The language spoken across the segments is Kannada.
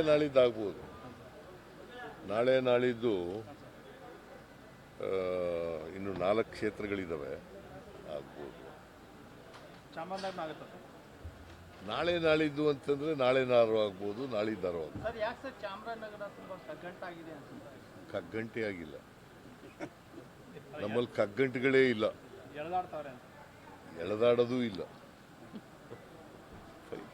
ನಾಳಿದ್ದು ಆಗ್ಬೋದು. ನಾಳೆ ನಾಳಿದ್ದು ಇನ್ನು 4 ಕ್ಷೇತ್ರಗಳಿದ್ದಾವೆ, ಆಗ್ಬೋದು. ಚಾಮರಾಜನಗರ ಆಗುತ್ತೆ ಸರ್. ನಾಳೆ ನಾಳಿದ್ದು ಅಂತಂದರೆ ನಾಳೆ ನಾರು ಆಗ್ಬೋದು, ನಾಳಿದ್ದಾರು ಆಗ್ಬೋದು. ಸರ್ ಯಾಕೆ ಸರ್ ಚಾಮರಾಜನಗರ ತುಂಬ ಕಗ್ಗಂಟಾಗಿದೆ ಅನ್ಸುತ್ತೆ? ಕಗ್ಗಂಟೆ ಆಗಿಲ್ಲ, ನಮ್ಮಲ್ಲಿ ಕಗ್ಗಂಟುಗಳೇ ಇಲ್ಲ, ಎಳೆದಾಡ್ತಾವ್ರೆ ಅಂತ. ಎಳೆದಾಡೋದೂ ಇಲ್ಲ.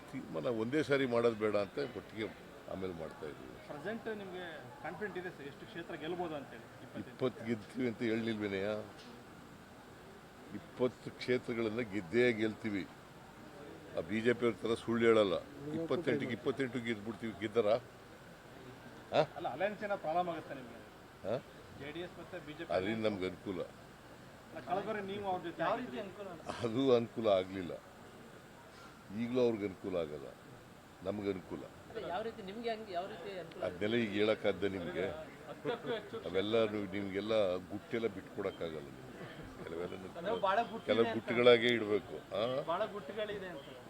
ತೀರ್ಮಾನ ಒಂದೇ ಸಾರಿ ಮಾಡೋದು ಬೇಡ ಅಂತ ಒಟ್ಟಿಗೆ ಆಮೇಲೆ ಮಾಡ್ತಾ ಇದ್ದೀವಿ. ಪ್ರೆಸೆಂಟ್ ನಿಮಗೆ ಕಾನ್ಫಿಡೆಂಟ್ ಇದೆ ಸರ್ ಎಷ್ಟು ಕ್ಷೇತ್ರ ಗೆಲ್ಬೋದು ಅಂತೇಳಿ? 20 ಗೆಲ್ತೀವಿ ಅಂತ ಹೇಳಿಲ್ವೇನೆಯ? 20 ಕ್ಷೇತ್ರಗಳನ್ನು ಗೆಲ್ತೀವಿ. ಆ BJP ಅವ್ರ ಥರ ಸುಳ್ಳು ಹೇಳಲ್ಲ. 28 ಗೆದ್ಬಿಡ್ತೀವಿ. ಗೆದ್ದರ ಅಲ್ಲ ಅಲಯನ್ಸ್ ಏನೋ ಪ್ರಾಬ್ಲಮ್ ಆಗುತ್ತೆ ನಿಮಗೆ? JDS ಮತ್ತೆ BJP ಅದರಿಂದ ನಮ್ಗೆ ಅನುಕೂಲ. ಕಳೆದರೆ ನೀವು ಅವ್ರ ಜೊತೆ ಯಾವ ರೀತಿ ಅನುಕೂಲ? ಅದು ಅನುಕೂಲ ಆಗಲಿಲ್ಲ, ಈಗಲೂ ಅವ್ರಿಗೆ ಅನುಕೂಲ ಆಗಲ್ಲ, ನಮ್ಗೆ ಅನುಕೂಲ. ಯಾವ ರೀತಿ ನಿಮಗೆ ಯಾವ ರೀತಿ ಅದನ್ನೆಲ್ಲ ಈಗ ಹೇಳೋಕ್ಕಾದ್ದ ನಿಮಗೆ? ಅವೆಲ್ಲ ನಿಮಗೆಲ್ಲ ಗುಟ್ಟೆಲ್ಲ ಬಿಟ್ಕೊಡೋಕ್ಕಾಗಲ್ಲ. ಕೆಲವು ಗುಟ್ಟುಗಳಾಗೇ ಇಡಬೇಕು.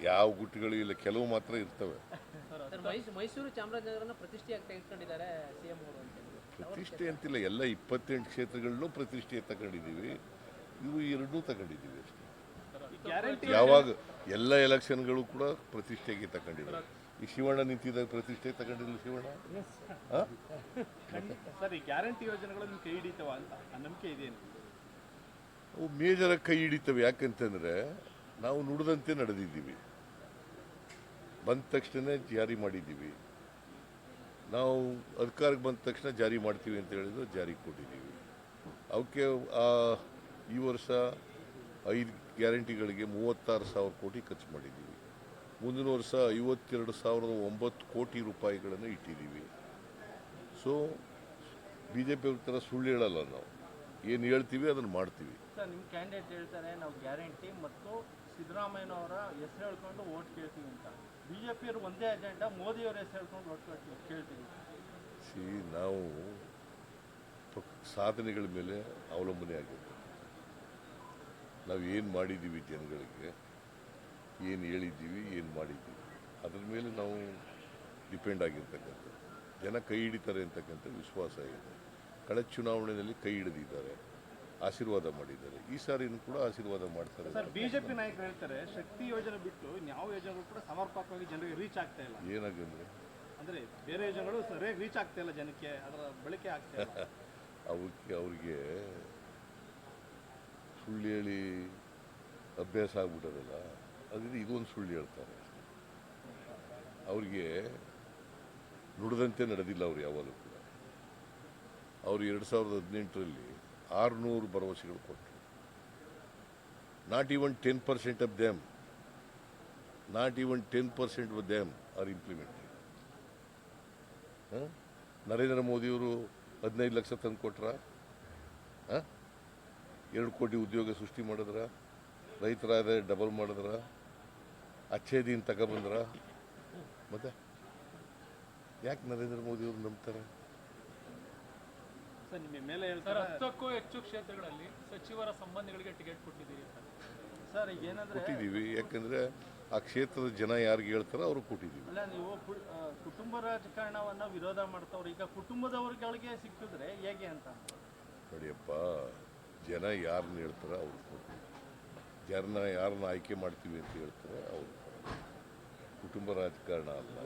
ಯಾವ ಗುಟ್ಟುಗಳು ಇಲ್ಲ, ಕೆಲವು ಮಾತ್ರ ಇರ್ತವೆ. ಮೈಸೂರು ಚಾಮರಾಜನಗರನ ಪ್ರತಿಷ್ಠೆ ಇಟ್ಕೊಂಡಿದ್ದಾರೆ CM ಅವರು ಅಂತ. ಪ್ರತಿಷ್ಠೆ ಅಂತಿಲ್ಲ, ಎಲ್ಲ 28 ಕ್ಷೇತ್ರಗಳನ್ನೂ ಪ್ರತಿಷ್ಠೆ ತಗೊಂಡಿದ್ದೀವಿ, ಇವು 2 ತಗೊಂಡಿದ್ದೀವಿ ಅಷ್ಟೇ. ಯಾವಾಗ ಎಲ್ಲ ಎಲೆಕ್ಷನ್ಗಳು ಕೂಡ ಪ್ರತಿಷ್ಠೆಗೆ ತಗೊಂಡಿದ್ದೀವಿ. ಈ ಶಿವಣ್ಣ ನಿಂತಿದ್ದಾಗ ಪ್ರತಿಷ್ಠೆ ತಗೊಂಡಿಲ್ಲ ಶಿವಣ್ಣ. ಸರ್ ಈ ಗ್ಯಾರಂಟಿ ಯೋಜನೆಗಳು ನಿಮ್ಗೆ ಕೈ ಹಿಡಿತಾವ ಅಂತ ನಂಬಿಕೆ ಇದೆಯೇನು? ಅವು ಮೇಜರಾಗಿ ಕೈ ಹಿಡಿತವೆ. ಯಾಕಂತಂದರೆ ನಾವು ನುಡಿದಂತೆ ನಡೆದಿದ್ದೀವಿ, ಬಂದ ತಕ್ಷಣ ಜಾರಿ ಮಾಡಿದ್ದೀವಿ. ನಾವು ಅಧಿಕಾರಕ್ಕೆ ಬಂದ ತಕ್ಷಣ ಜಾರಿ ಮಾಡ್ತೀವಿ ಅಂತ ಹೇಳಿದ್ರು, ಜಾರಿಗೆ ಕೊಟ್ಟಿದ್ದೀವಿ. ಅವಕ್ಕೆ ಈ ವರ್ಷ 5 ಗ್ಯಾರಂಟಿಗಳಿಗೆ 36,000 ಕೋಟಿ ಖರ್ಚು ಮಾಡಿದ್ದೀವಿ. ಮುಂದಿನ ವರ್ಷ 52,009 ಕೋಟಿ ರೂಪಾಯಿಗಳನ್ನು ಇಟ್ಟಿದ್ದೀವಿ. ಸೊ BJP ಅವ್ರ ಥರ ಸುಳ್ಳು ಹೇಳಲ್ಲ, ನಾವು ಏನು ಹೇಳ್ತೀವಿ ಅದನ್ನು ಮಾಡ್ತೀವಿ. ಸರ್ ನಿಮ್ಮ ಕ್ಯಾಂಡಿಡೇಟ್ ಹೇಳ್ತಾರೆ ನಾವು ಗ್ಯಾರಂಟಿ ಮತ್ತು ಸಿದ್ದರಾಮಯ್ಯನವರ ಹೆಸರು ಹೇಳ್ಕೊಂಡು ಓಟ್ ಕೇಳ್ತೀವಿ ಅಂತ. BJP ಅವರು ಒಂದೇ ಅಜೆಂಡಾ, ಮೋದಿಯವರ ಹೆಸರು ಹೇಳ್ಕೊಂಡು ಓಟ್ ಕೇಳ್ತೀವಿ. ನಾವು ಸಾಧನೆಗಳ ಮೇಲೆ ಅವಲಂಬನೆ ಆಗಿರ್ತೀವಿ. ನಾವು ಏನು ಮಾಡಿದ್ದೀವಿ, ಜನಗಳಿಗೆ ಏನು ಹೇಳಿದ್ದೀವಿ, ಏನು ಮಾಡಿದ್ದೀವಿ, ಅದ್ರ ಮೇಲೆ ನಾವು ಡಿಪೆಂಡ್ ಆಗಿರ್ತಕ್ಕಂಥದ್ದು. ಜನ ಕೈ ಹಿಡಿತಾರೆ ಅಂತಕ್ಕಂಥ ವಿಶ್ವಾಸ ಇದೆ. ಕಳೆದ ಚುನಾವಣೆಯಲ್ಲಿ ಕೈ ಹಿಡಿದಿದ್ದಾರೆ, ಆಶೀರ್ವಾದ ಮಾಡಿದ್ದಾರೆ. ಈ ಸಾರಿನೂ ಕೂಡ ಆಶೀರ್ವಾದ ಮಾಡ್ತಾರೆ. ಸರ್ BJP ನಾಯಕರು ಹೇಳ್ತಾರೆ ಶಕ್ತಿ ಯೋಜನೆ ಬಿಟ್ಟು ಯಾವ ಯೋಜನೆಗಳು ಕೂಡ ಸಮರ್ಪಕವಾಗಿ ಜನರಿಗೆ ರೀಚ್ ಆಗ್ತಾ ಇಲ್ಲ. ಏನಾಗಂದ್ರೆ ಅಂದರೆ ಬೇರೆ ಯೋಜನೆಗಳು ಸರಿಯಾಗಿ ರೀಚ್ ಆಗ್ತಾ ಇಲ್ಲ, ಜನಕ್ಕೆ ಅದರ ಬಳಕೆ ಆಗ್ತಾ ಇಲ್ಲ. ಅವ್ರಿಗೆ ಸುಳ್ಳು ಹೇಳಿ ಅಭ್ಯಾಸ ಆಗ್ಬಿಟ್ಟದಲ್ಲ, ಅದರಿಂದ ಇದೊಂದು ಸುಳ್ಳು ಹೇಳ್ತಾರೆ. ಅವ್ರಿಗೆ ನುಡಿದಂತೆ ನಡೆದಿಲ್ಲ ಅವ್ರು ಯಾವಾಗಲೂ ಕೂಡ. ಅವರು 2018ರಲ್ಲಿ 600 ಭರವಸೆಗಳು ಕೊಟ್ಟರು. Not even 10% of them, not even 10% of them are implemented. Narendra ಮೋದಿಯವರು 15 ಲಕ್ಷ ತಂದು ಕೊಟ್ರ, 2 ಕೋಟಿ ಉದ್ಯೋಗ ಸೃಷ್ಟಿ ಮಾಡಿದ್ರ, ರೈತರ ಆದಾಯ ಡಬಲ್ ಮಾಡಿದ್ರ, ಅಚ್ಚೇ ದಿನ ತಗೊಬಂದ್ರ. ಮತ್ತೆ ಯಾಕೆ ನರೇಂದ್ರ ಮೋದಿಯವರು ನಂಬ್ತಾರೆ? ಸರ್ ನಿಮ್ಮ ಮೇಲೆ ಹೇಳ್ತಾರೆ 10ಕ್ಕೂ ಹೆಚ್ಚು ಕ್ಷೇತ್ರಗಳಲ್ಲಿ ಸಚಿವರ ಸಂಬಂಧಿಗಳಿಗೆ ಟಿಕೆಟ್ ಕೊಟ್ಟಿದ್ದೀರಿ ಸರ್. ಈಗ ಏನಂದ್ರೆ ಕೊಟ್ಟಿದ್ದೀವಿ, ಯಾಕಂದ್ರೆ ಆ ಕ್ಷೇತ್ರದ ಜನ ಯಾರಿಗೆ ಹೇಳ್ತಾರೋ ಅವ್ರು ಕೊಟ್ಟಿದ್ದೀವಿ. ಅಲ್ಲ, ನೀವು ಕುಟುಂಬ ರಾಜಕಾರಣವನ್ನ ವಿರೋಧ ಮಾಡ್ತಾವ್ರು, ಈಗ ಕುಟುಂಬದವ್ರಿಗೆ ಸಿಕ್ಕಿದ್ರೆ ಹೇಗೆ ಅಂತ ನೋಡಿಯಪ್ಪ, ಜನ ಯಾರನ್ನ ಹೇಳ್ತಾರೋ ಅವ್ರು ಕೊಡ್ತೀವಿ. ಯಾರನ್ನ ಆಯ್ಕೆ ಮಾಡ್ತೀವಿ ಅಂತ ಹೇಳ್ತಾರೆ ಅವ್ರು. ಕುಟುಂಬ ರಾಜಕಾರಣ ಅಲ್ಲ,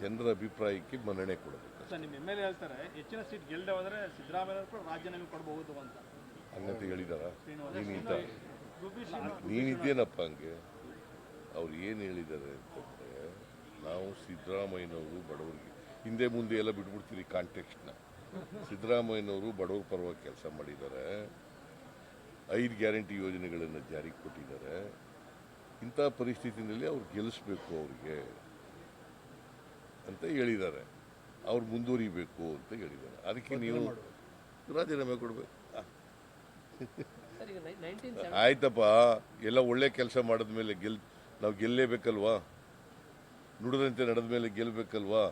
ಜನರ ಅಭಿಪ್ರಾಯಕ್ಕೆ ಮನ್ನಣೆ ಕೊಡಬೇಕು. ಸರ್ ನಿಮ್ಮ ಮೇಲೆ ಹೇಳ್ತಾರೆ ಹೆಚ್ಚಿನ ಸೀಟ್ ಗೆಲ್ಲದೆ ಹೋದರೆ ಸಿದ್ದರಾಮಯ್ಯ ಕೂಡ ರಾಜೀನಾಮೆ ಕೊಡಬಹುದು ಅಂತ. ಹಂಗಂತ ಹೇಳಿದಾರ? ನೀನಿದ್ದೇನಪ್ಪ ಹಂಗೆ? ಅವ್ರು ಏನು ಹೇಳಿದ್ದಾರೆ ಅಂತಂದರೆ, ನಾವು ಸಿದ್ದರಾಮಯ್ಯನವರು ಬಡವರಿಗೆ ಹಿಂದೆ ಮುಂದೆ ಎಲ್ಲ ಬಿಟ್ಬಿಡ್ತೀರಿ ಕಾಂಟೆಕ್ಸ್ಟ್ನ. ಸಿದ್ದರಾಮಯ್ಯನವರು ಬಡವರ ಪರವಾಗಿ ಕೆಲಸ ಮಾಡಿದ್ದಾರೆ, 5 ಗ್ಯಾರಂಟಿ ಯೋಜನೆಗಳನ್ನು ಜಾರಿಗೆ ಕೊಟ್ಟಿದ್ದಾರೆ. ಇಂಥ ಪರಿಸ್ಥಿತಿನಲ್ಲಿ ಅವ್ರು ಗೆಲ್ಲಿಸ್ಬೇಕು ಅವ್ರಿಗೆ ಅಂತ ಹೇಳಿದ್ದಾರೆ. ಅವ್ರು ಮುಂದುವರಿಬೇಕು ಅಂತ ಹೇಳಿದ್ದಾರೆ. ಅದಕ್ಕೆ ನೀವು ರಾಜೀನಾಮೆ ಕೊಡಬೇಕು. ಆಯ್ತಪ್ಪ, ಎಲ್ಲ ಒಳ್ಳೆ ಕೆಲಸ ಮಾಡಿದ್ಮೇಲೆ ನಾವು ಗೆಲ್ಲೇಬೇಕಲ್ವಾ? ನುಡಿದಂತೆ ನಡೆದ ಮೇಲೆ ಗೆಲ್ಲಬೇಕಲ್ವಾ?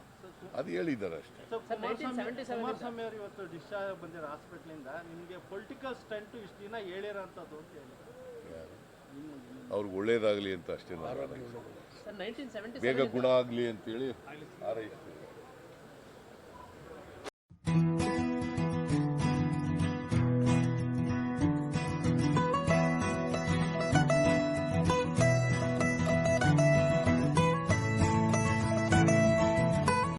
ಅದು ಹೇಳಿದ್ದಾರೆ ಅಷ್ಟೇ. ಕುಮಾರಸ್ವಾಮಿ ಅವರು ಇವತ್ತು ಡಿಸ್ಚಾರ್ಜ್ ಬಂದಿರೋ ಹಾಸ್ಪಿಟ್ಲಿಂದ, ನಿಮಗೆ ಪೊಲಿಟಿಕಲ್ ಸ್ಟಂಟು ಇಷ್ಟು ದಿನ ಹೇಳಿರೋಂಥದ್ದು ಅಂತ ಹೇಳಿ ಅವ್ರಿಗೆ ಒಳ್ಳೇದಾಗಲಿ ಅಂತ ಅಷ್ಟೇ. 1977 ಬೇಗ ಗುಣ ಆಗಲಿ ಅಂತೇಳಿ ಹಾರೈಸ್ತೀನಿ.